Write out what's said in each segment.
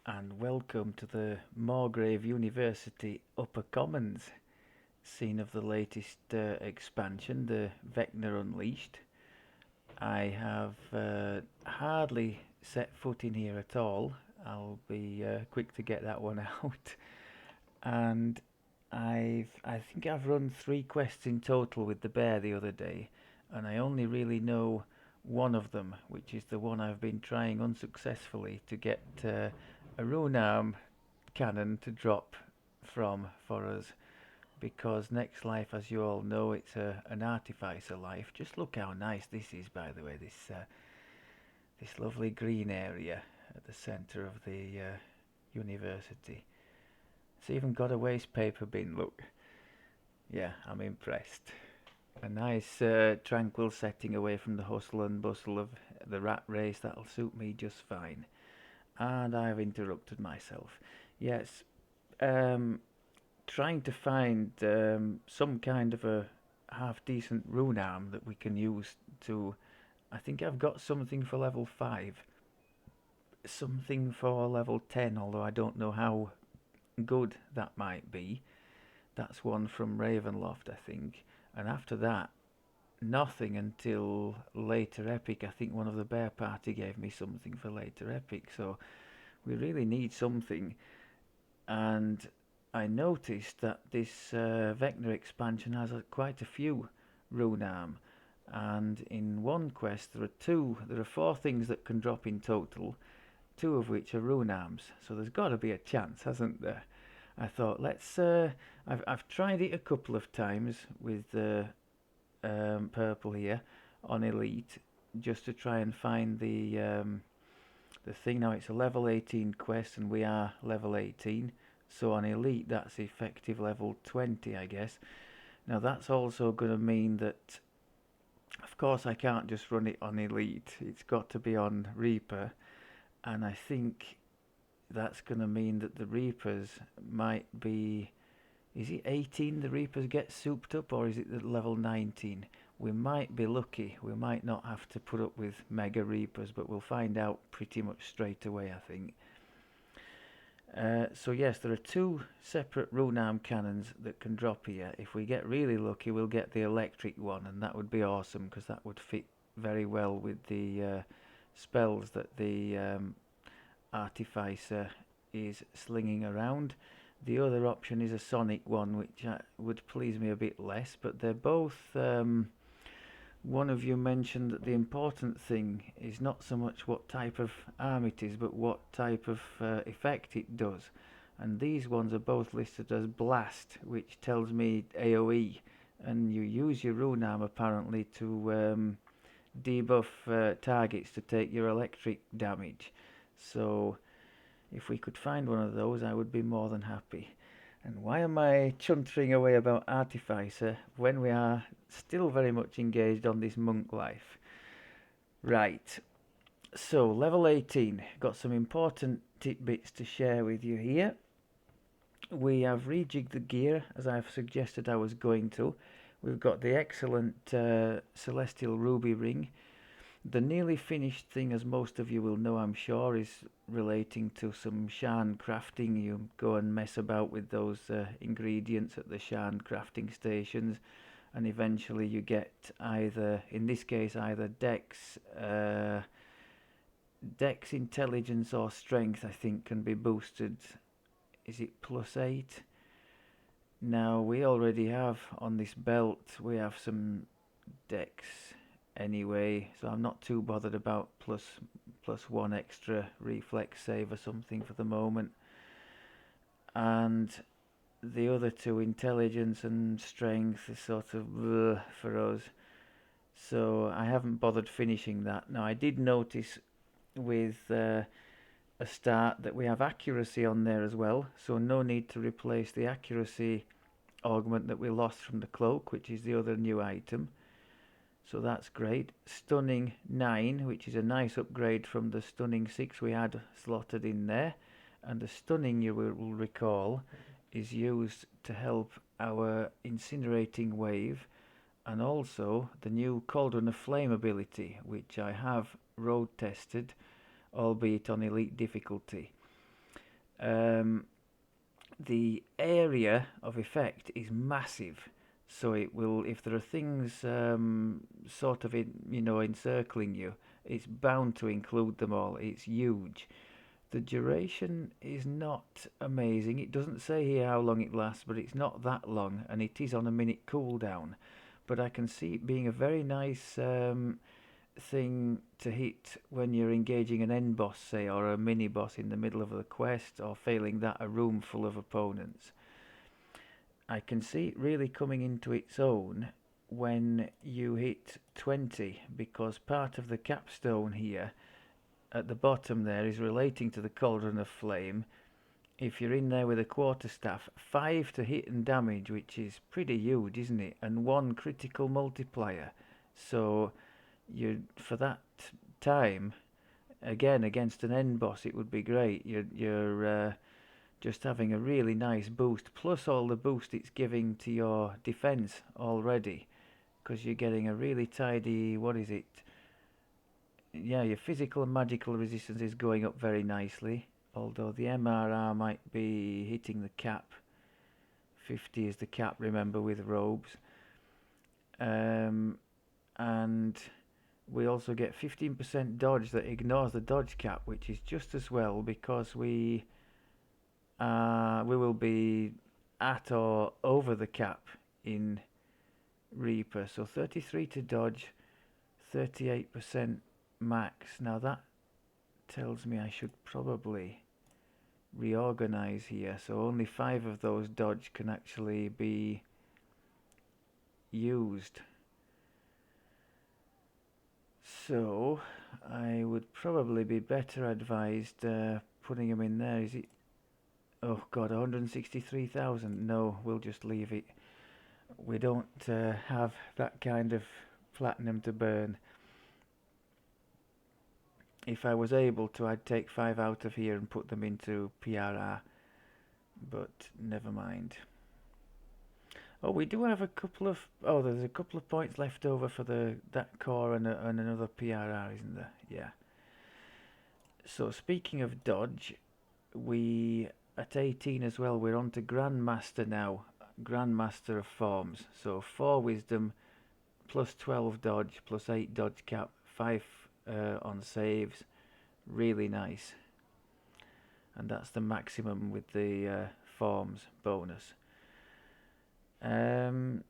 and welcome to the Morgrave University Upper Commons, scene of the latest expansion, the Vecna Unleashed. I have hardly set foot in here at all. I'll be quick to get that one out. And I think I've run 3 quests in total with the bear the other day, and I only really know one of them, which is the one I've been trying unsuccessfully to get a rune arm cannon to drop from for us. Because next life, as you all know, it's an artificer life. Just look how nice this is, by the way. This lovely green area at the centre of the university. It's even got a waste paper bin, look. Yeah, I'm impressed. A nice tranquil setting away from the hustle and bustle of the rat race, that'll suit me just fine. And I've interrupted myself. Yes, um, trying to find some kind of a half decent rune arm that we can use to. I think I've got something for level 5, something for level 10, although I don't know how good that might be. That's one from Ravenloft, I think. And after that, nothing until later epic. I think one of the bear party gave me something for later epic, so we really need something. And I noticed that this Vecna expansion has quite a few rune arm, and in one quest there are 4 things that can drop in total, 2 of which are rune arms. So there's got to be a chance, hasn't there? I thought let's. I've tried it a couple of times with purple here on elite, just to try and find the thing. Now it's a level 18 quest, and we are level 18. So on elite, that's effective level 20, I guess. Now that's also going to mean that, of course, I can't just run it on elite. It's got to be on Reaper, and I think that's going to mean that the Reapers might be. Is it 18 the Reapers get souped up, or is it the level 19? We might be lucky. We might not have to put up with Mega Reapers, but we'll find out pretty much straight away, I think. So yes, there are 2 separate rune arm cannons that can drop here. If we get really lucky, we'll get the electric one, and that would be awesome because that would fit very well with the spells that the artificer is slinging around. The other option is a sonic one, which would please me a bit less, but they're both. One of you mentioned that the important thing is not so much what type of arm it is, but what type of effect it does. And these ones are both listed as blast, which tells me AoE, and you use your rune arm apparently to debuff targets to take your electric damage. So if we could find one of those, I would be more than happy. And why am I chuntering away about Artificer when we are still very much engaged on this monk life? Right, so level 18, got some important tidbits to share with you here. We have rejigged the gear as I've suggested I was going to. We've got the excellent Celestial Ruby Ring. The nearly finished thing, as most of you will know, I'm sure, is relating to some Sharn crafting. You go and mess about with those ingredients at the Sharn crafting stations, and eventually you get either, in this case, either Dex, Intelligence, or Strength. I think can be boosted. Is it +8? Now we already have on this belt. We have some Dex anyway, so I'm not too bothered about plus 1 extra reflex save or something for the moment. And the other 2, intelligence and strength, is sort of for us, so I haven't bothered finishing that. Now I did notice with a start that we have accuracy on there as well, so no need to replace the accuracy augment that we lost from the cloak, which is the other new item. So that's great. Stunning 9, which is a nice upgrade from the Stunning 6 we had slotted in there. And the Stunning, you will recall, is used to help our Incinerating Wave, and also the new Cauldron of Flame ability, which I have road tested, albeit on elite difficulty. Um, the area of effect is massive, so it will, if there are things sort of encircling you, it's bound to include them all. It's huge. The duration is not amazing. It doesn't say here how long it lasts, but it's not that long, and it is on a minute cooldown. But I can see it being a very nice thing to hit when you're engaging an end boss, say, or a mini boss in the middle of the quest, or failing that, a room full of opponents. I can see it really coming into its own when you hit 20, because part of the capstone here at the bottom there is relating to the Cauldron of Flame. If you're in there with a quarterstaff, 5 to hit and damage, which is pretty huge, isn't it? And 1 critical multiplier. So you, for that time, again against an end boss, it would be great. You're just having a really nice boost, plus all the boost it's giving to your defense already, because you're getting a really tidy, what is it? Yeah, your physical and magical resistance is going up very nicely, although the MRR might be hitting the cap. 50 is the cap, remember, with robes. And we also get 15% dodge that ignores the dodge cap, which is just as well, because we will be at or over the cap in Reaper. So 33 to dodge, 38% max. Now that tells me I should probably reorganize here, so only 5 of those dodge can actually be used. So I would probably be better advised putting them in there. Is it, oh god, 163,000? No, we'll just leave it. We don't have that kind of platinum to burn. If I was able to, I'd take 5 out of here and put them into PRR, but never mind. Oh, we do have a couple of, oh, there's a couple of points left over for that core and another PRR, isn't there? Yeah. So speaking of dodge, we at 18 as well, we're on to Grandmaster now. Grandmaster of forms. So 4 wisdom, plus 12 dodge, plus 8 dodge cap, 5 on saves. Really nice. And that's the maximum with the forms bonus. And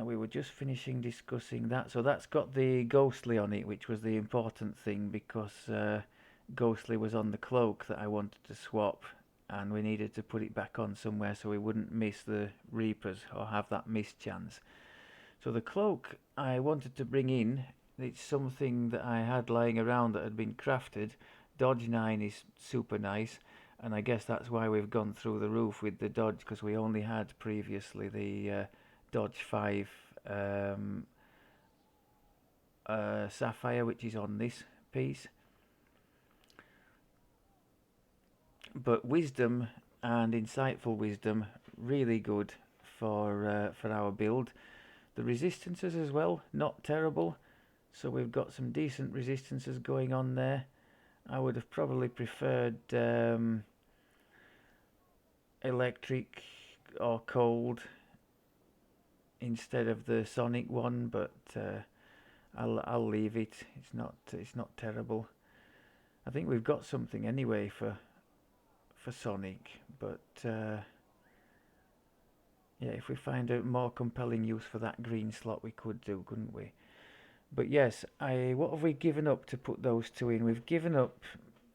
we were just finishing discussing that. So that's got the ghostly on it, which was the important thing, because ghostly was on the cloak that I wanted to swap, and we needed to put it back on somewhere so we wouldn't miss the Reapers or have that miss chance. So the cloak I wanted to bring in, it's something that I had lying around that had been crafted. Dodge 9 is super nice, and I guess that's why we've gone through the roof with the dodge, because we only had previously the dodge 5 sapphire, which is on this piece. But wisdom and insightful wisdom, really good for our build. The resistances as well, not terrible. So we've got some decent resistances going on there. I would have probably preferred electric or cold instead of the sonic one, but I'll leave it. It's not terrible. I think we've got something anyway for sonic, but yeah, if we find a more compelling use for that green slot, we could do, couldn't we? But yes, what have we given up to put those 2 in? We've given up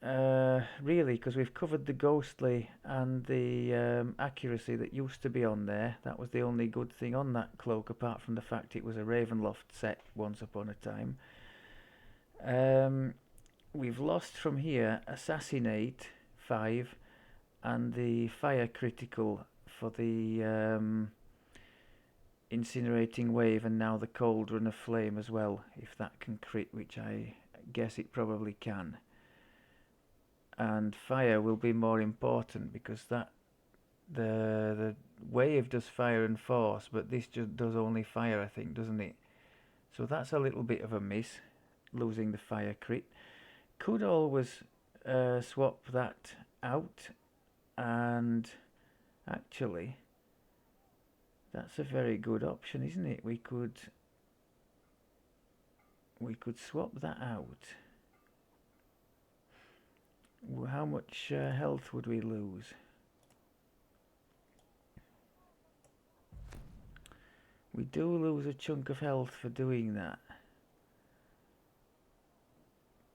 really, because we've covered the ghostly and the accuracy that used to be on there. That was the only good thing on that cloak, apart from the fact it was a Ravenloft set once upon a time. We've lost from here Assassinate 5 and the Fire Critical for the Incinerating Wave, and now the Cauldron of Flame as well, if that can crit, which I guess it probably can. And fire will be more important, because that the wave does fire and force, but this just does only fire, I think, doesn't it? So that's a little bit of a miss, losing the fire crit. Could always swap that out And actually, that's a very good option, isn't it? We could swap that out. How much health would we lose? We do lose a chunk of health for doing that.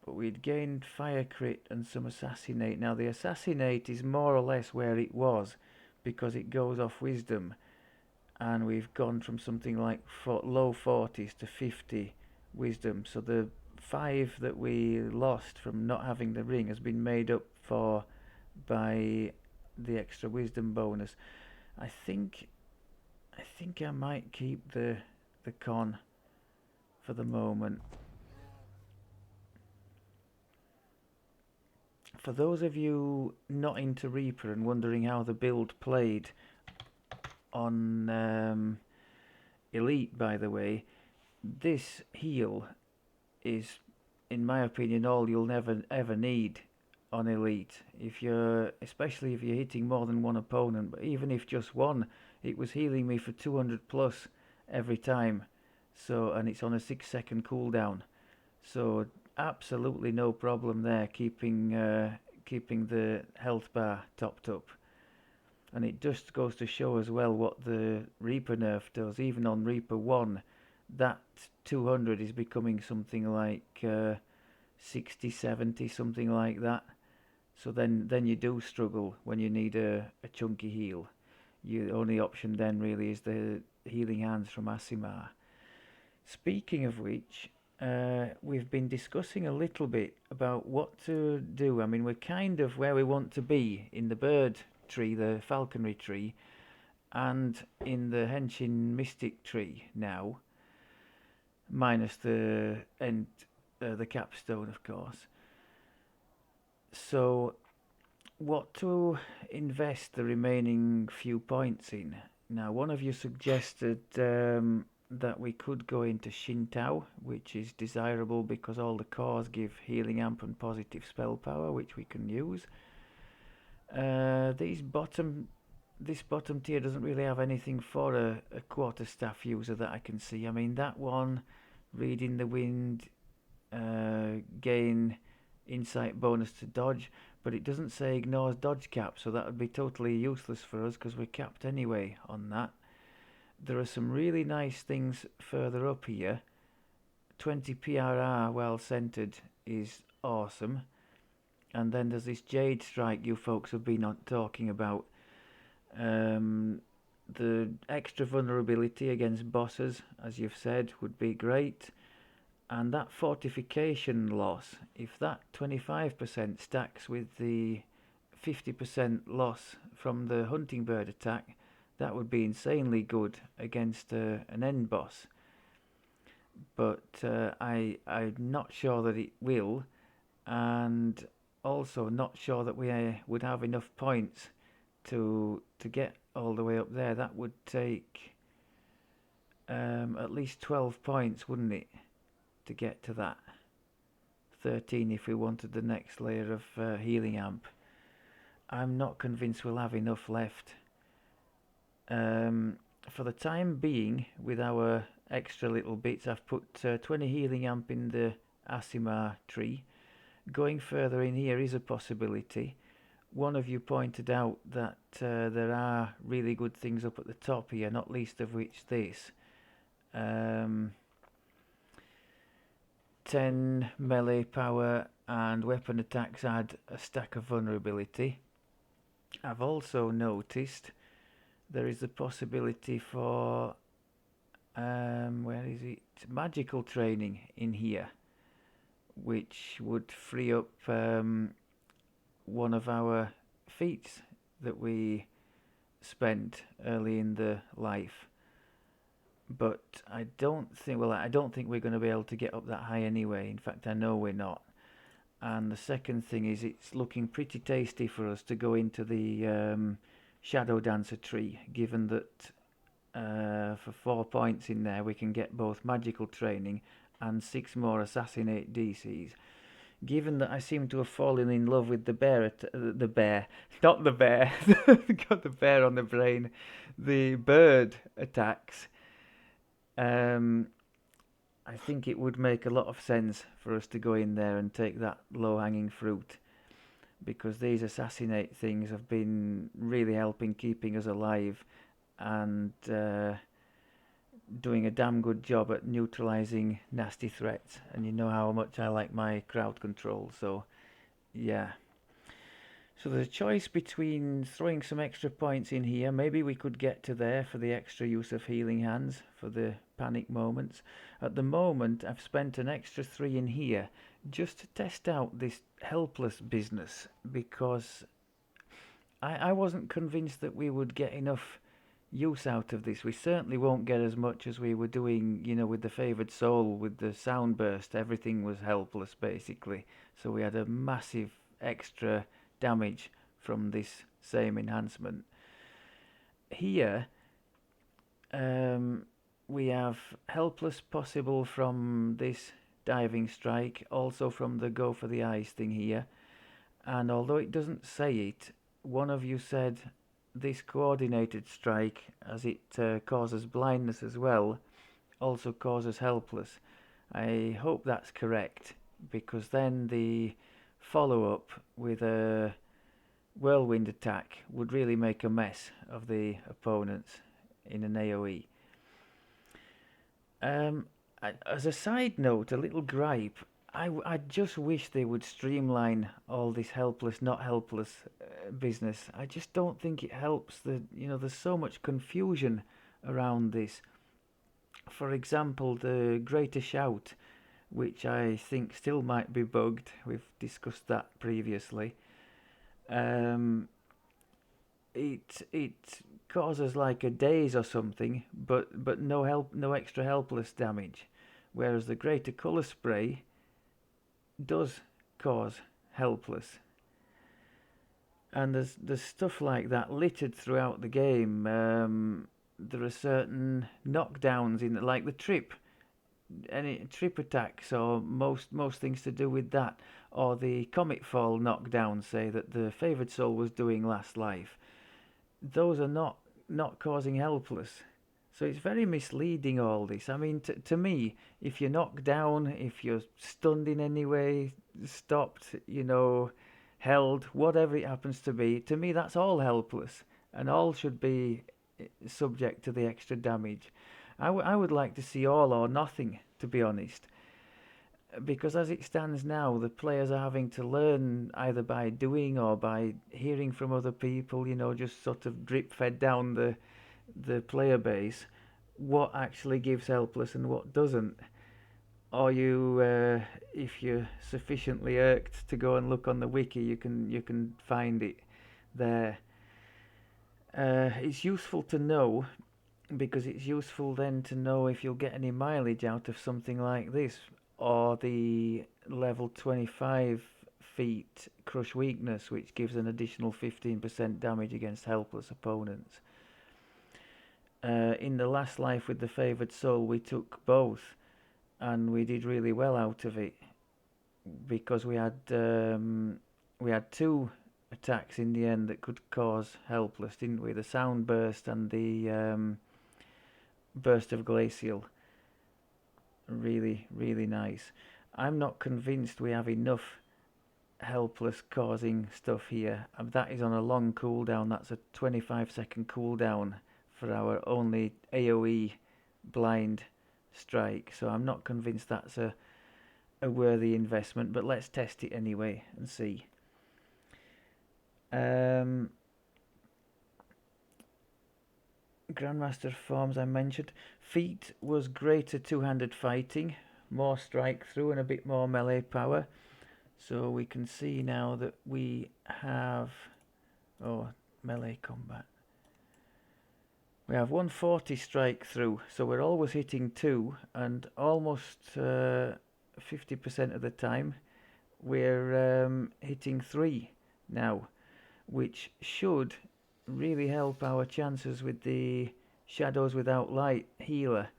But we'd gained fire crit and some assassinate. Now the assassinate is more or less where it was because it goes off wisdom, and we've gone from something like low 40s to 50 wisdom. So the 5 that we lost from not having the ring has been made up for by the extra wisdom bonus. I think I might keep the con for the moment. For those of you not into Reaper and wondering how the build played on Elite, by the way, this heal is, in my opinion, all you'll never ever need on Elite. Especially if you're hitting more than one opponent, but even if just one, it was healing me for 200 plus every time. So, and it's on a 6-second cooldown. So absolutely no problem there keeping the health bar topped up. And it just goes to show as well what the Reaper nerf does. Even on Reaper 1, that 200 is becoming something like 60, 70, something like that. So then you do struggle when you need a chunky heal. The only option then really is the healing hands from Aasimar. Speaking of which, we've been discussing a little bit about what to do. I mean, we're kind of where we want to be in the bird tree, the falconry tree, and in the Henshin mystic tree now, minus the capstone, of course. So, what to invest the remaining few points in? Now, one of you suggested that we could go into Shintao, which is desirable because all the cores give healing amp and positive spell power, which we can use. This bottom tier doesn't really have anything for a quarterstaff user that I can see. I mean, that one, reading the wind, gain insight bonus to dodge, but it doesn't say ignores dodge cap, so that would be totally useless for us because we're capped anyway on that. There are some really nice things further up here. 20 PRR well centered is awesome. And then there's this Jade Strike you folks have been talking about. The extra vulnerability against bosses, as you've said, would be great. And that fortification loss, if that 25% stacks with the 50% loss from the hunting bird attack, that would be insanely good against an end boss. But I'm not sure that it will, and also not sure that we would have enough points to get all the way up there. That would take at least 12 points, wouldn't it, to get to that? 13 if we wanted the next layer of healing amp. I'm not convinced we'll have enough left. For the time being, with our extra little bits, I've put 20 healing amp in the Aasimar tree. Going further in here is a possibility. One of you pointed out that there are really good things up at the top here, not least of which this. 10 melee power and weapon attacks add a stack of vulnerability. I've also noticed there is the possibility for where is it? Magical training in here, which would free up one of our feats that we spent early in the life. But I don't think we're going to be able to get up that high anyway. In fact, I know we're not. And the second thing is, it's looking pretty tasty for us to go into the Shadow Dancer tree, given that for 4 points in there we can get both magical training and 6 more assassinate DCs, given that I seem to have fallen in love with the bear, not the bear, got the bear on the brain, the bird attacks. Um, I think it would make a lot of sense for us to go in there and take that low-hanging fruit, because these assassinate things have been really helping keeping us alive and doing a damn good job at neutralizing nasty threats. And you know how much I like my crowd control, so yeah. So there's a choice between throwing some extra points in here. Maybe we could get to there for the extra use of healing hands for the panic moments. At the moment, I've spent an extra 3 in here just to test out this helpless business, because I wasn't convinced that we would get enough use out of this. We certainly won't get as much as we were doing, with the favoured soul, with the sound burst. Everything was helpless, basically. So we had a massive extra damage from this same enhancement. Here, we have helpless possible from this diving strike, also from the go for the eyes thing here. And although it doesn't say it, one of you said this coordinated strike, as it causes blindness as well, also causes helpless. I hope that's correct, because then the follow-up with a whirlwind attack would really make a mess of the opponents in an AoE. As a side note, a little gripe, I just wish they would streamline all this helpless, not helpless business. I just don't think it helps. There's so much confusion around this. For example, the Greater Shout, which I think still might be bugged. We've discussed that previously. It causes like a daze or something, but no extra helpless damage, whereas the Greater Colour Spray does cause helpless. And there's stuff like that littered throughout the game. There are certain knockdowns in like the trip, any trip attacks, or most things to do with that, or the comet fall knockdown, say that the favoured soul was doing last life. Those are not causing helpless. So it's very misleading, all this. I mean, to me, if you're knocked down, if you're stunned in any way, stopped, held, whatever it happens to be, to me that's all helpless, and all should be subject to the extra damage. I would like to see all or nothing, to be honest, because as it stands now, the players are having to learn either by doing or by hearing from other people, just sort of drip fed down the player base, what actually gives helpless and what doesn't. Or if you're sufficiently irked to go and look on the wiki, you can find it there. It's useful to know, because it's useful then to know if you'll get any mileage out of something like this, or the level 25 feat Crush Weakness, which gives an additional 15% damage against helpless opponents. In the last life with the favoured soul, we took both, and we did really well out of it, because we had 2 attacks in the end that could cause helpless, didn't we? The sound burst and the burst of glacial. Really, really nice. I'm not convinced we have enough helpless causing stuff here. That is on a long cooldown. That's a 25-second cooldown for our only AoE blind strike. So I'm not convinced that's a worthy investment, but let's test it anyway and see. Grandmaster forms I mentioned. Feat was greater two-handed fighting, more strike through and a bit more melee power. So we can see now that we have melee combat. We have 140 strike through, so we're always hitting 2, and almost 50% of the time we're hitting 3 now, which should really help our chances with the Shadows Without Light healer,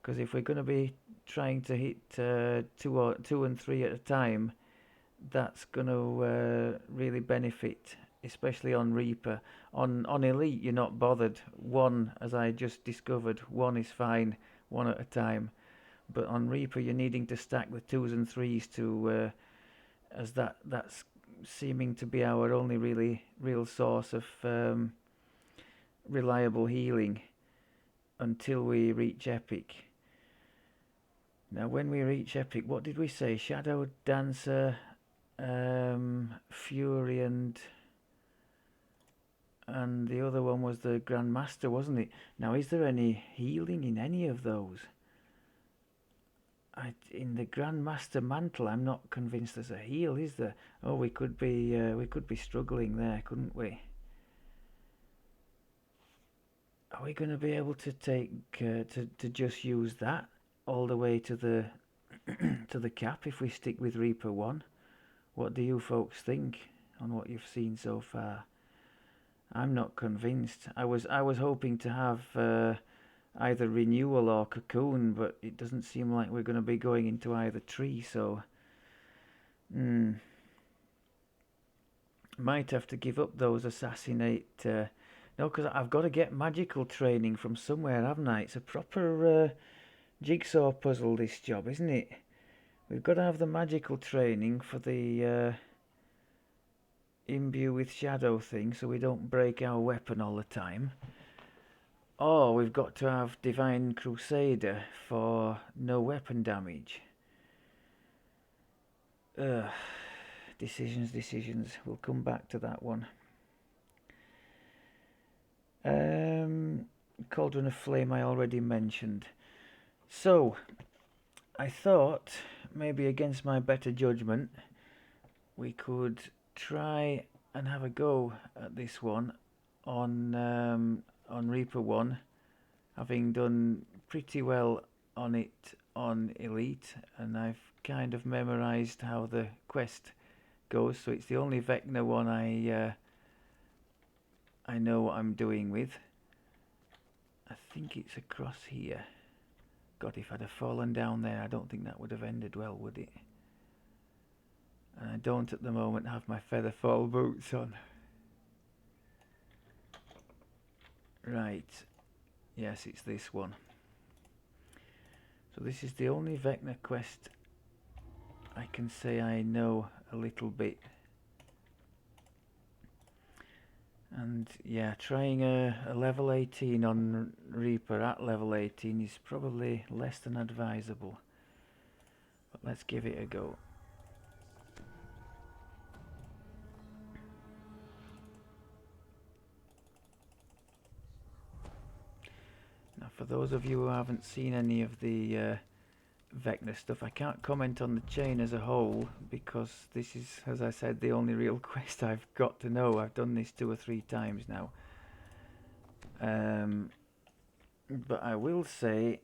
because if we're going to be trying to hit 2 and 3 at a time, that's going to really benefit, especially on Reaper. On Elite, you're not bothered. One, as I just discovered, one is fine, one at a time. But on Reaper, you're needing to stack the twos and threes to, as that's seeming to be our only real source of reliable healing until we reach Epic. Now, when we reach Epic, what did we say? Shadow Dancer, Fury, and the other one was the Grandmaster, wasn't it? Now, is there any healing in any of those? In the Grandmaster Mantle, I'm not convinced there's a heal, is there? Oh, we could be struggling there, couldn't we? Are we going to be able to take to just use that all the way to the to the cap if we stick with Reaper 1? What do you folks think on what you've seen so far? I'm not convinced. I was hoping to have either Renewal or Cocoon, but it doesn't seem like we're going to be going into either tree, so might have to give up those Assassinate. No, because I've got to get magical training from somewhere, haven't I? It's a proper jigsaw puzzle, this job, isn't it? We've got to have the magical training for the imbue with shadow thing, so we don't break our weapon all the time. Or we've got to have Divine Crusader for no weapon damage. Decisions. We'll come back to that one. Cauldron of Flame I already mentioned. So, I thought, maybe against my better judgment, we could try and have a go at this one on Reaper 1, having done pretty well on it on Elite, and I've kind of memorised how the quest goes, so it's the only Vecna one I know what I'm doing with. I think it's across here. God, if I'd have fallen down there, I don't think that would have ended well, would it? And I don't at the moment have my feather fall boots on. Right. Yes, it's this one. So this is the only Vecna quest I can say I know a little bit. And yeah, trying a level 18 on Reaper at level 18 is probably less than advisable. But let's give it a go. Now, for those of you who haven't seen any of the Vecna stuff, I can't comment on the chain as a whole because this is, as I said, the only real quest I've got to know. I've done this 2 or 3 times now. But I will say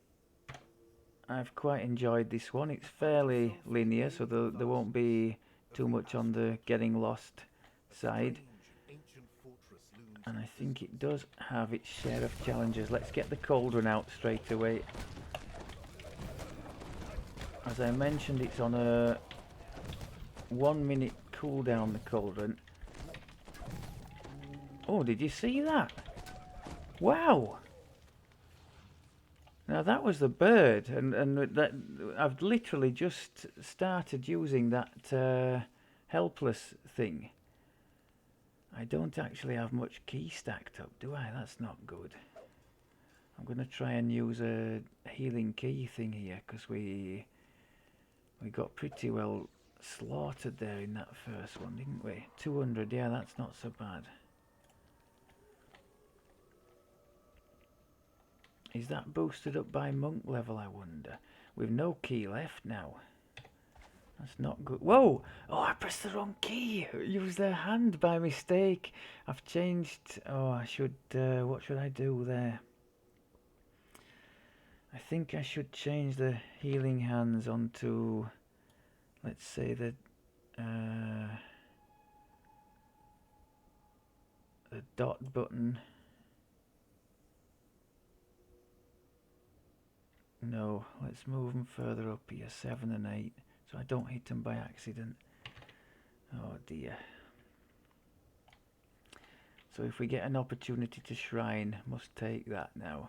I've quite enjoyed this one. It's fairly linear, so there won't be too much on the getting lost side. And I think it does have its share of challenges. Let's get the cauldron out straight away. As I mentioned, it's on a 1 minute cooldown, the cauldron. Oh, did you see that? Wow! Now that was the bird, and that I've literally just started using that helpless thing. I don't actually have much key stacked up, do I? That's not good. I'm going to try and use a healing key thing here, because we got pretty well slaughtered there in that first one, didn't we? 200, yeah, that's not so bad. Is that boosted up by monk level, I wonder? We've no key left now. That's not good. Whoa! Oh, I pressed the wrong key. Used their hand by mistake. I've changed. Oh, I should. What should I do there? I think I should change the healing hands onto, let's say, the dot button. No, let's move them further up here, 7 and 8, so I don't hit them by accident. Oh dear. So if we get an opportunity to shrine, must take that now.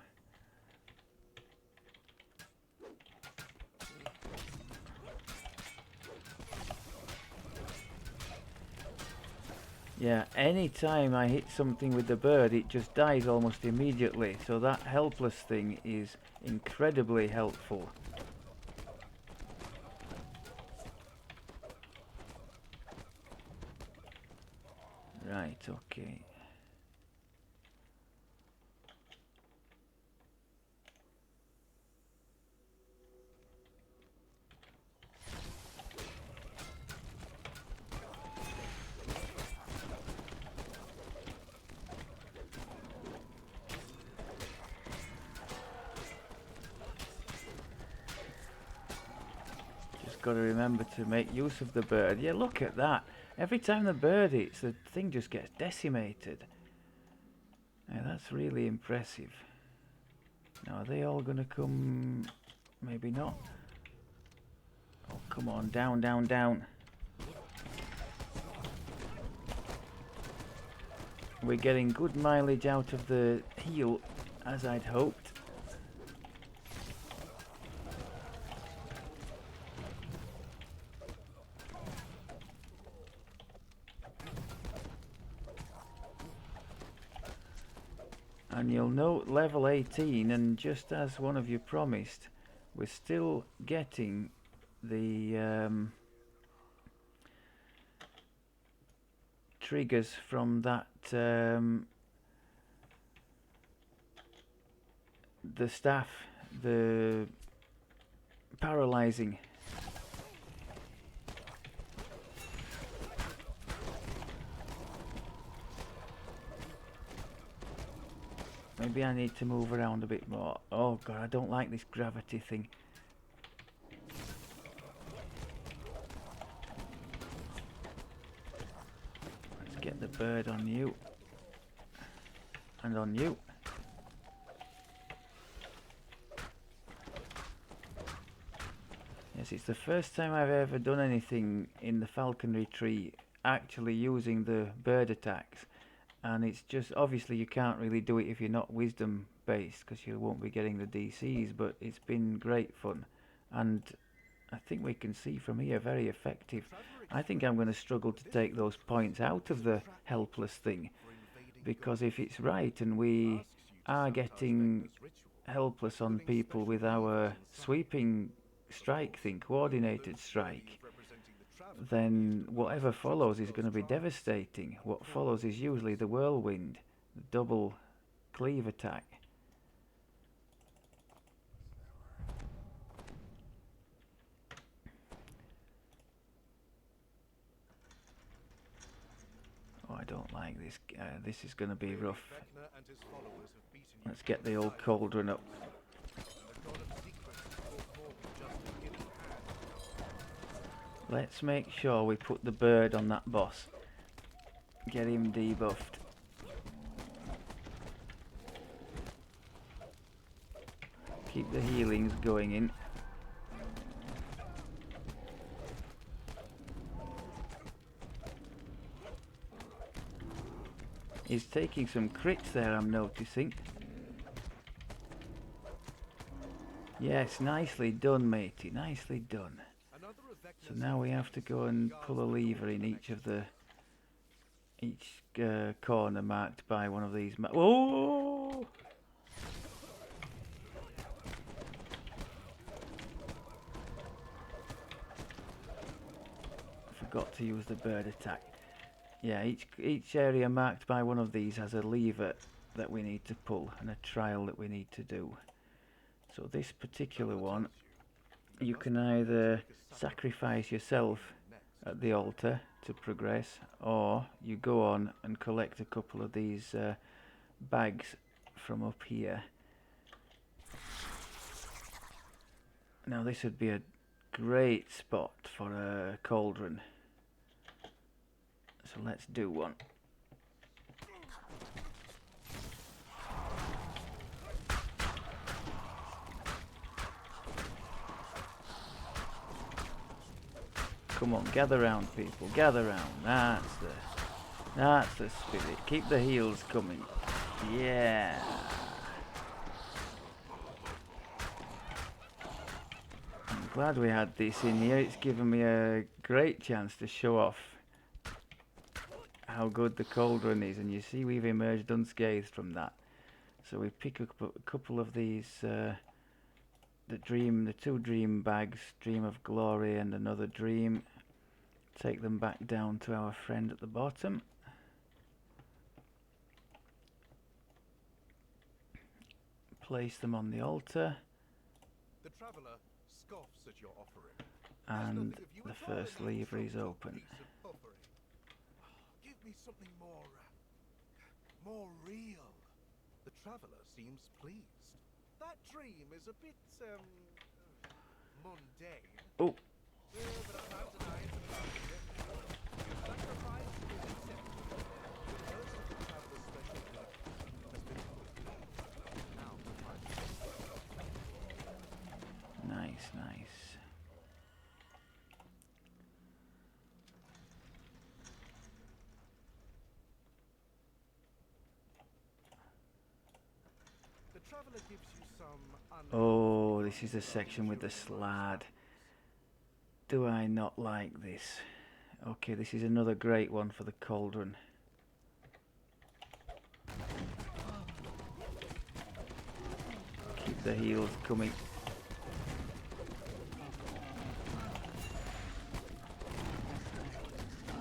Yeah, any time I hit something with the bird, it just dies almost immediately. So that helpless thing is incredibly helpful. Right, okay. Just got to remember to make use of the bird. Yeah, look at that. Every time the bird hits, the thing just gets decimated. Yeah, that's really impressive. Now, are they all going to come? Maybe not. Oh, come on, down, down, down. We're getting good mileage out of the heal, as I'd hoped. And you'll note level 18, and just as one of you promised, we're still getting the triggers from that the staff, the paralyzing. Maybe I need to move around a bit more. Oh god, I don't like this gravity thing. Let's get the bird on you. And on you. Yes, it's the first time I've ever done anything in the falconry tree actually using the bird attacks. And it's just, obviously you can't really do it if you're not wisdom based, because you won't be getting the DCs, but it's been great fun. And I think we can see from here, very effective. I think I'm going to struggle to take those points out of the helpless thing, because if it's right and we are getting helpless on people with our sweeping strike thing, coordinated strike, then whatever follows is going to be devastating. What follows is usually the whirlwind, the double cleave attack. Oh, I don't like this. This is going to be rough. Let's get the old cauldron up. Let's make sure we put the bird on that boss. Get him debuffed. Keep the healings going in. He's taking some crits there, I'm noticing. Yes, nicely done, matey. Nicely done. So now we have to go and pull a lever in each corner marked by one of these. Oh! Forgot to use the bird attack. Yeah, each area marked by one of these has a lever that we need to pull and a trial that we need to do. So this particular one, you can either sacrifice yourself at the altar to progress, or you go on and collect a couple of these bags from up here. Now this would be a great spot for a cauldron, so let's do one. Come on, gather round, people. Gather round. That's the spirit. Keep the heals coming. Yeah. I'm glad we had this in here. It's given me a great chance to show off how good the cauldron is, and you see we've emerged unscathed from that. So we pick up a couple of these, the two dream bags, dream of glory and another dream. Take them back down to our friend at the bottom. Place them on the altar. The traveler scoffs at your offering. And the first lever is open. Give me something more real. The traveler seems pleased. That dream is a bit mundane. Oh. But I can't deny it's a sacrifice is acceptable. The first of the traveler's special gift has been complete. Now the price. Nice, nice. The traveler gives you some Oh, this is the section with the slad. Do I not like this? Okay, this is another great one for the cauldron. Keep the heals coming.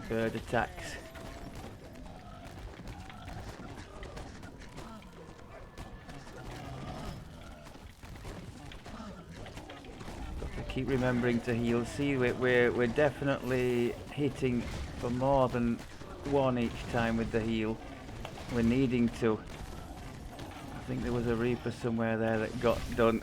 Bird attacks. Keep remembering to heal. See, we're definitely hitting for more than one each time with the heal. We're needing to. I think there was a Reaper somewhere there that got done.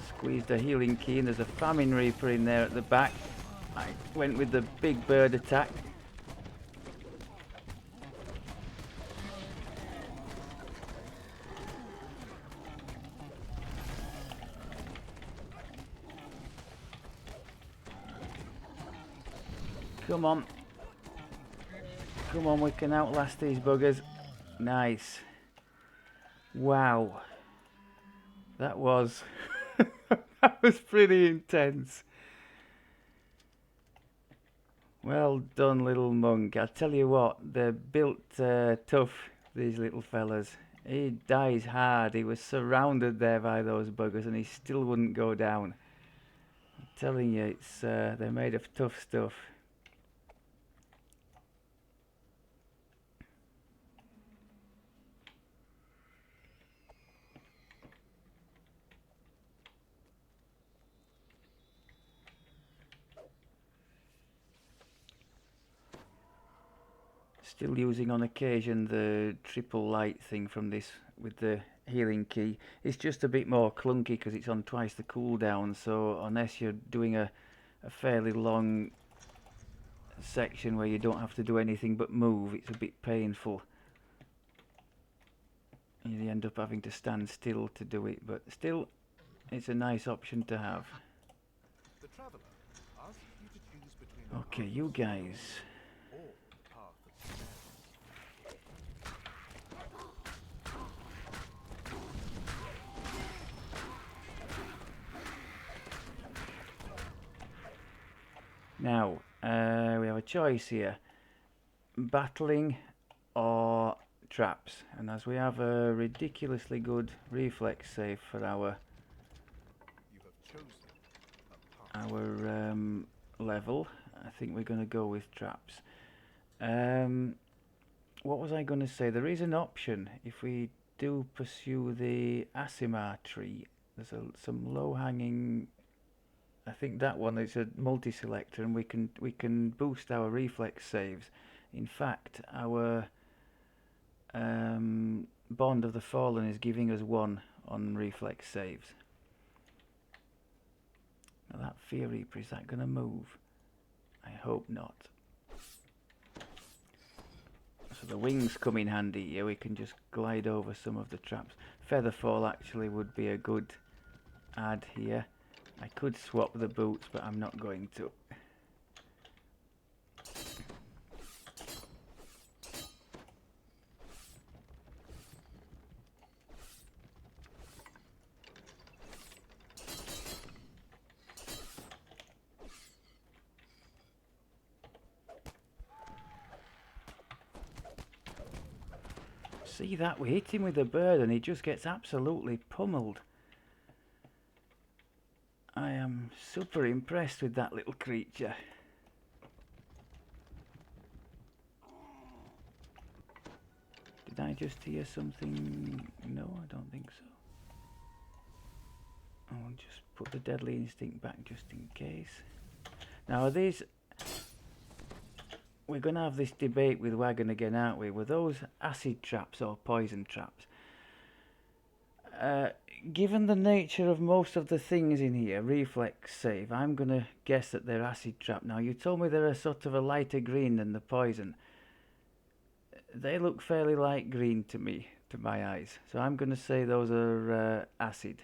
Squeezed a healing key, and there's a famine Reaper in there at the back. I went with the big bird attack. Come on. Come on, we can outlast these buggers. Nice. Wow. That was... that was pretty intense. Well done, little monk. I tell you what, they're built tough, these little fellas. He dies hard. He was surrounded there by those buggers and he still wouldn't go down. I'm telling you, it's they're made of tough stuff. Still using on occasion the triple light thing from this with the healing key. It's just a bit more clunky because it's on twice the cooldown, so unless you're doing a fairly long section where you don't have to do anything but move, it's a bit painful. You end up having to stand still to do it, but still it's a nice option to have. The traveler asks you to choose between Okay, you guys. Now, we have a choice here. Battling or traps. And as we have a ridiculously good reflex save for our level, I think we're going to go with traps. What was I going to say? There is an option if we do pursue the Asimar tree. There's some low-hanging... I think that one is a multi-selector, and we can boost our reflex saves. In fact, our Bond of the Fallen is giving us 1 on reflex saves. Now that Fear Reaper, is that going to move? I hope not. So the wings come in handy here. We can just glide over some of the traps. Featherfall actually would be a good add here. I could swap the boots, but I'm not going to. See that? We hit him with a bird and he just gets absolutely pummeled. I am super impressed with that little creature. Did I just hear something? No, I don't think so. I'll just put the deadly instinct back just in case. Now are these... We're going to have this debate with Wagon again, aren't we? Were those acid traps or poison traps? Given the nature of most of the things in here, reflex save, I'm going to guess that they're acid trap. Now, you told me they're a sort of a lighter green than the poison. They look fairly light green to me, to my eyes. So I'm going to say those are acid.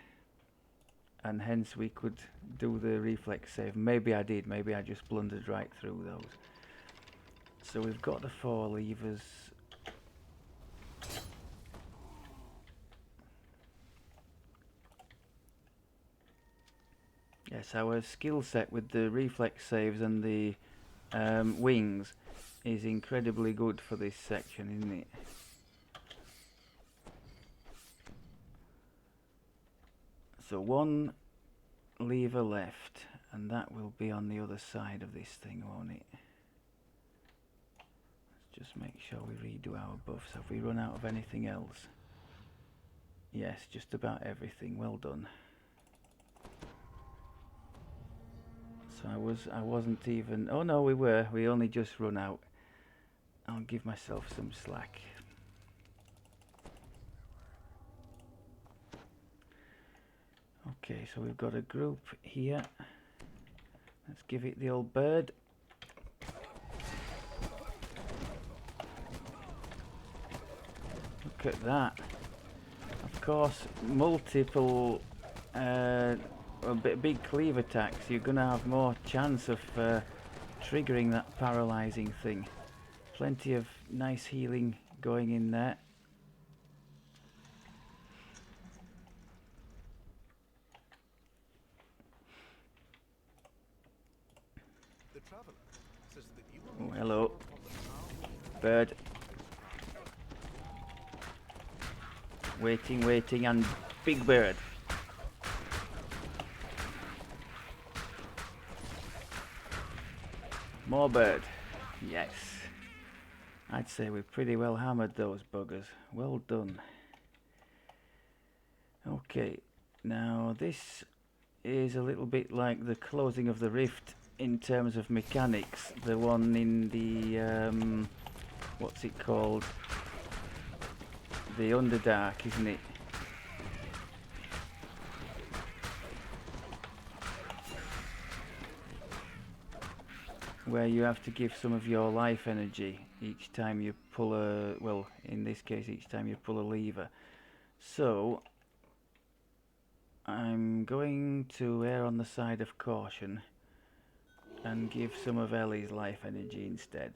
And hence we could do the reflex save. Maybe I did, maybe I just blundered right through those. So we've got the 4 levers. Yes, our skill set with the reflex saves and the wings is incredibly good for this section, isn't it? So 1 lever left, and that will be on the other side of this thing, won't it? Let's just make sure we redo our buffs. Have we run out of anything else? Yes, just about everything. Well done. So I wasn't even... Oh no, we were. We only just run out. I'll give myself some slack. Okay, so we've got a group here. Let's give it the old bird. Look at that. Of course, multiple big cleave attacks, you're going to have more chance of triggering that paralyzing thing. Plenty of nice healing going in there. The traveler says that you will Oh, need to hello. draw upon the power Bird. Waiting, waiting, and big bird. More bird. Yes. I'd say we've pretty well hammered those buggers. Well done. Okay, now this is a little bit like the closing of the rift in terms of mechanics. The one in the, what's it called? The Underdark, isn't it? Where you have to give some of your life energy each time you pull a, well, in this case, each time you pull a lever. So, I'm going to err on the side of caution and give some of Ellie's life energy instead.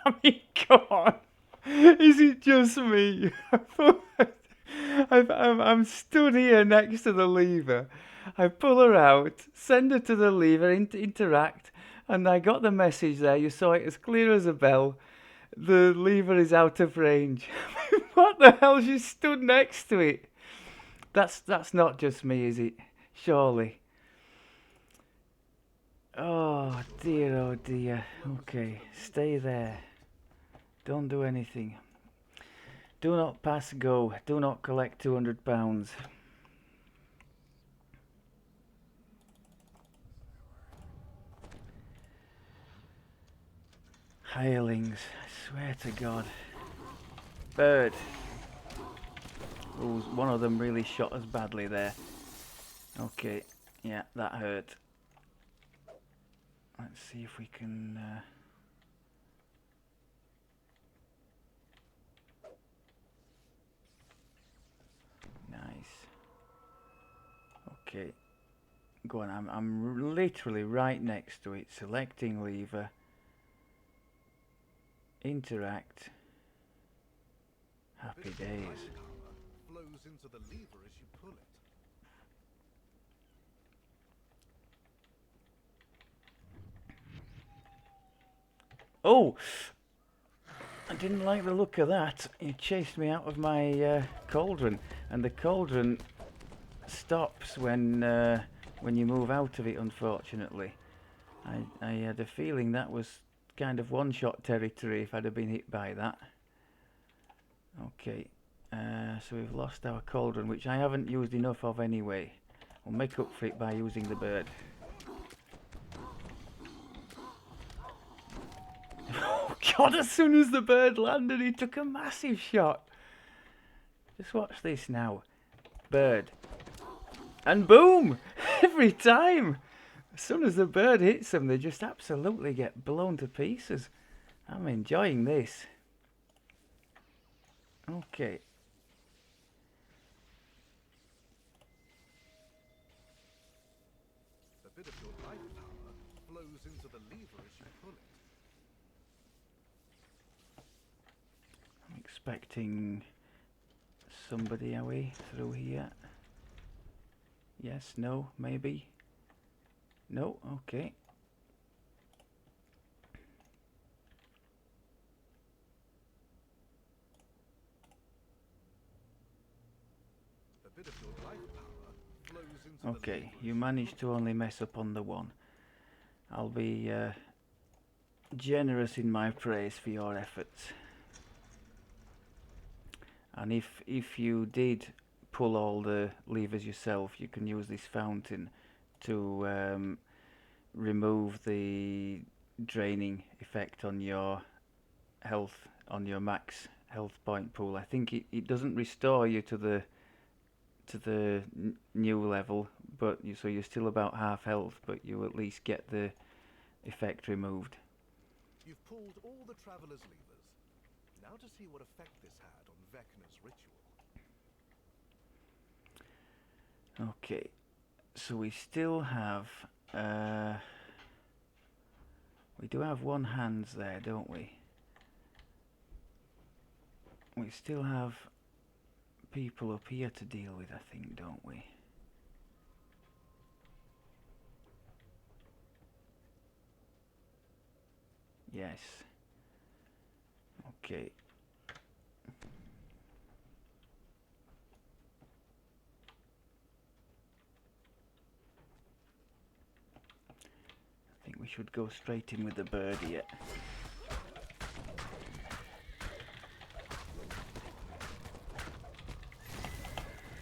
I mean, come on. Is it just me? I'm stood here next to the lever. I pull her out, send her to the lever, interact, and I got the message there. You saw it as clear as a bell. The lever is out of range. What the hell? She stood next to it. That's not just me, is it? Surely. Oh dear, oh dear. Okay, stay there. Don't do anything. Do not pass go. Do not collect £200. Hirelings, I swear to God. Bird. Ooh, one of them really shot us badly there. Okay, yeah, that hurt. Let's see if we can... Nice. Okay. Go on, I'm literally right next to it. Selecting lever. Interact. Happy days. Power flows into the lever as you pull it. Oh! I didn't like the look of that. It chased me out of my cauldron, and the cauldron stops when you move out of it. Unfortunately, I had a feeling that was kind of one-shot territory if I'd have been hit by that. Okay, so we've lost our cauldron, which I haven't used enough of anyway. We'll make up for it by using the bird. Oh God, as soon as the bird landed, he took a massive shot. Just watch this now. Bird. And boom! Every time! As soon as the bird hits them, they just absolutely get blown to pieces. I'm enjoying this. Okay. A bit of your life power flows into the lever as you pull it. I'm expecting somebody, are we, through here? Yes, no, maybe? No, okay. A bit of your life power flows into the Okay, lever you as managed to only mess up on the one. I'll be generous in my praise for your efforts. And if you did pull all the levers yourself, you can use this fountain to remove the draining effect on your health, on your max health point pool. I think it doesn't restore you to the new level, but so you're still about half health, but you at least get the effect removed. You've pulled all the Traveler's levers. Now to see what effect this had on Vecna's ritual. Okay, so we still have we do have one hands there, don't we? We still have people up here to deal with, I think, don't we? Yes. Okay. I think we should go straight in with the bird here.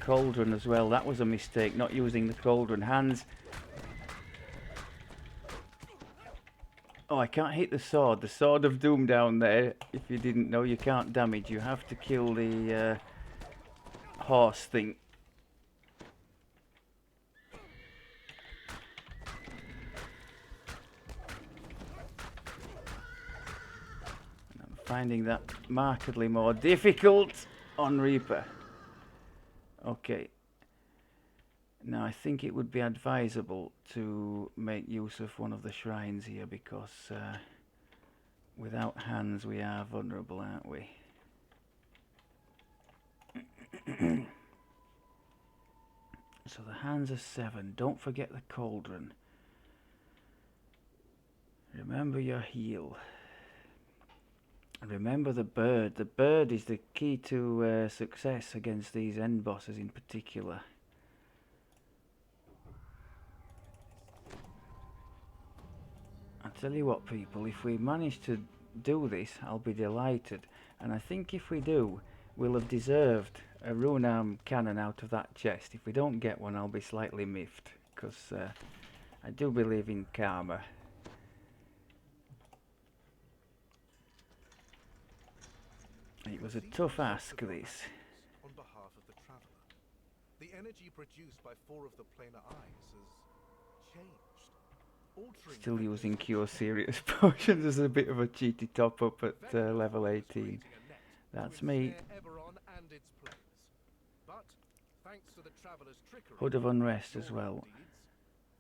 Cauldron as well, that was a mistake, not using the cauldron hands. Oh, I can't hit the sword of doom down there. If you didn't know, you can't damage, you have to kill the horse thing. And I'm finding that markedly more difficult on Reaper. Okay. Now I think it would be advisable to make use of one of the shrines here, because without hands we are vulnerable, aren't we? So the hands are 7. Don't forget the cauldron. Remember your heal. And remember the bird. The bird is the key to success against these end bosses in particular. I tell you what, people, if we manage to do this, I'll be delighted. And I think if we do, we'll have deserved a rune arm cannon out of that chest. If we don't get one, I'll be slightly miffed, because I do believe in karma. It was a tough ask, this. On behalf of the Traveler, the energy produced by 4 of the planar eyes has changed. altering Still Vecna's using logic Cure Serious Potions as a bit of a cheaty top up at Vecna level was 18. creating a net That's to me. ensnare Eberron and its planes. But thanks to the traveler's trickery, Hood of Unrest your as well. ill deeds,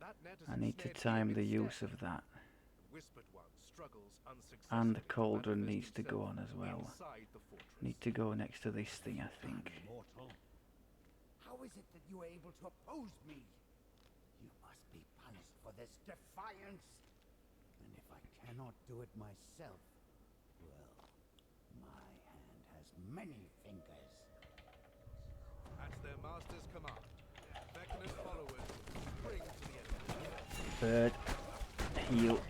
that net has I need to ensnared time him the instead. use of that. The Whispered One struggles unsuccessfully And the to cauldron manifest needs to go himself on as well. inside the fortress. Need to go next to this thing, I think. Mortal, how is it that you are able to oppose me? You must be punished for this defiance. And if I cannot do it myself, well, my hand has many fingers. At their master's command, Vecna's followers spring to the enemy. Bird. Heal.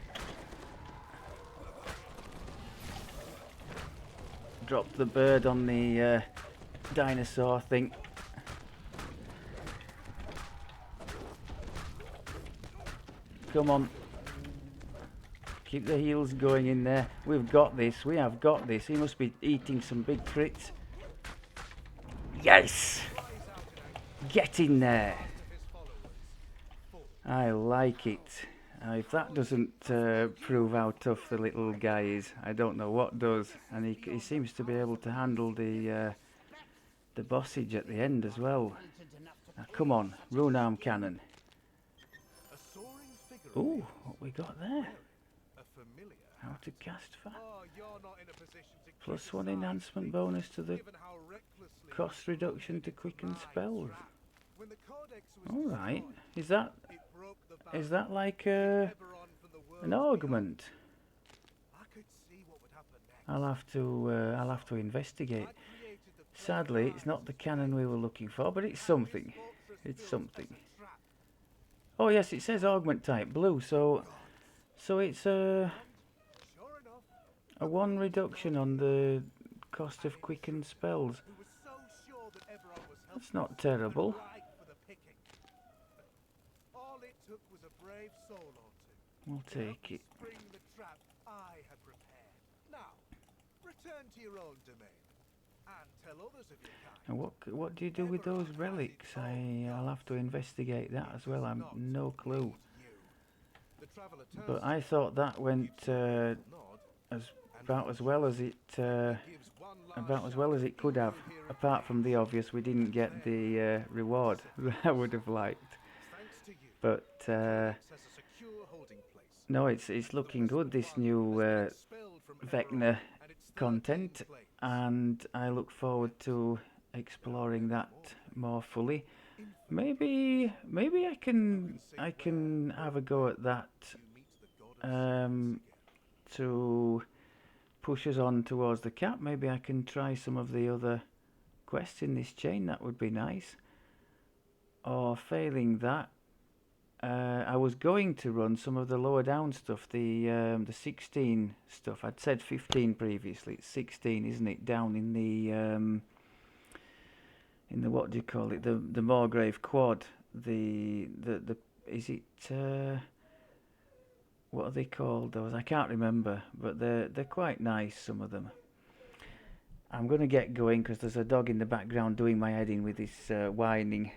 Drop the bird on the dinosaur thing. Come on. Keep the heals going in there. We've got this. We have got this. He must be eating some big crits. Yes! Get in there. I like it. If that doesn't prove how tough the little guy is, I don't know what does. And he seems to be able to handle the bossage at the end as well. Now, come on, rune arm cannon. A soaring figure Ooh, what we got there? a familiar. How to cast fast. Oh, you're not in a position to Plus one criticize enhancement me, bonus to the given how recklessly cost reduction to quicken my spells. trap. When the Codex was Alright, destroyed, is that it broke the is balance, that like Eberron from the an world's augment? beyond. I could see what would happen next. I'll have to investigate. I created the Sadly, it's not the cannon we were looking for, but it's something. It's something. Oh yes, it says augment type blue, so it's Sure enough, a 1 reduction on the cost of quickened spells. who was so sure that Eberron was That's helpful, not terrible. but ripe for the picking. All it took was a brave soul or two. We'll to help take it. Spring the trap I had prepared. Now, return to your own domain and tell others of your kind. And what do you do with those relics? I'll have to investigate that as well. I'm no clue. The traveler turns But to I you, thought that went gives you a nod, as and about as well as it gives one last about as shout well as to it could each have. who hear it Apart from the praise. obvious, we didn't get the reward that I would have liked. Thanks to you, But the Codex has a secure holding place. no, it's looking good. This new Vecna content, and I look forward to exploring that more fully. Maybe I can have a go at that to push us on towards the cap. Maybe I can try some of the other quests in this chain. That would be nice. Or failing that, I was going to run some of the lower down stuff, the 16 stuff. I'd said 15 previously. It's 16, isn't it? Down in the what do you call it? The Morgrave quad. The is it what are they called? Those I can't remember, but they're quite nice. Some of them. I'm gonna get going because there's a dog in the background doing my head in with this whining.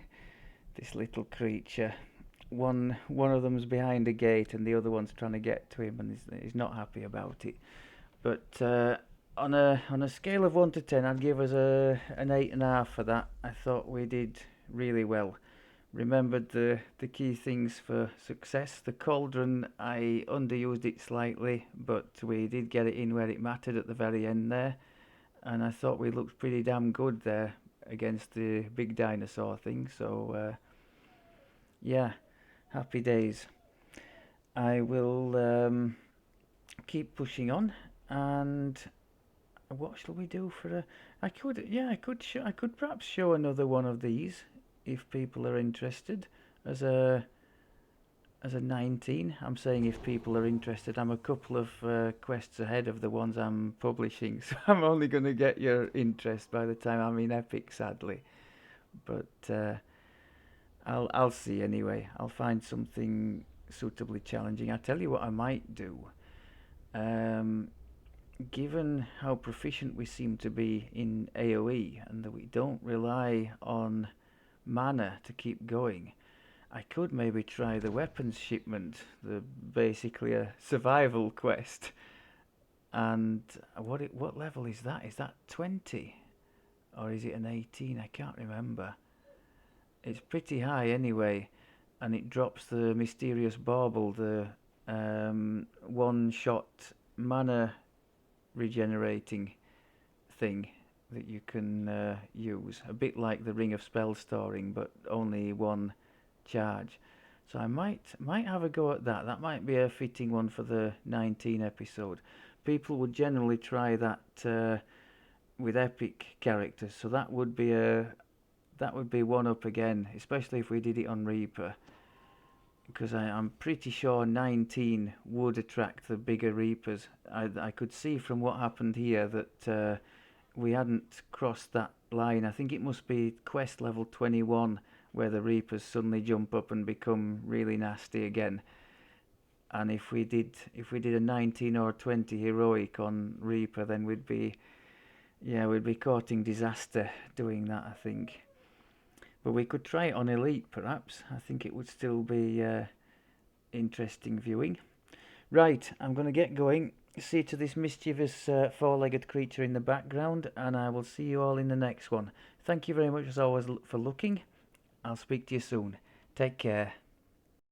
This little creature. One of them's behind a gate and the other one's trying to get to him, and he's not happy about it. But on a scale of 1 to 10, I'd give us an 8.5 for that. I thought we did really well. Remembered the key things for success. The cauldron, I underused it slightly, but we did get it in where it mattered at the very end there, and I thought we looked pretty damn good there against the big dinosaur thing. So yeah, happy days. I will keep pushing on, and what shall we do for a? I could perhaps show another one of these if people are interested as a 19. I'm saying if people are interested. I'm a couple of quests ahead of the ones I'm publishing, so I'm only going to get your interest by the time I'm in Epic, sadly. But I'll see anyway. I'll find something suitably challenging. I tell you what I might do. Given how proficient we seem to be in AoE and that we don't rely on mana to keep going, I could maybe try the weapons shipment, the basically a survival quest. And what level is that? Is that 20? Or is it an 18? I can't remember. It's pretty high anyway, and it drops the mysterious bauble, the one-shot mana regenerating thing that you can use. A bit like the Ring of Spell Storing, but only one charge. So I might have a go at that. That might be a fitting one for the 19 episode. People would generally try that with epic characters, so that would be one up again, especially if we did it on Reaper, because I'm pretty sure 19 would attract the bigger Reapers. I could see from what happened here that we hadn't crossed that line. I think it must be quest level 21 where the Reapers suddenly jump up and become really nasty again. And if we did a 19 or 20 heroic on Reaper, then we'd be courting disaster doing that, I think. But we could try it on Elite, perhaps. I think it would still be interesting viewing. Right, I'm going to get going. See to this mischievous four-legged creature in the background, and I will see you all in the next one. Thank you very much, as always, for looking. I'll speak to you soon. Take care.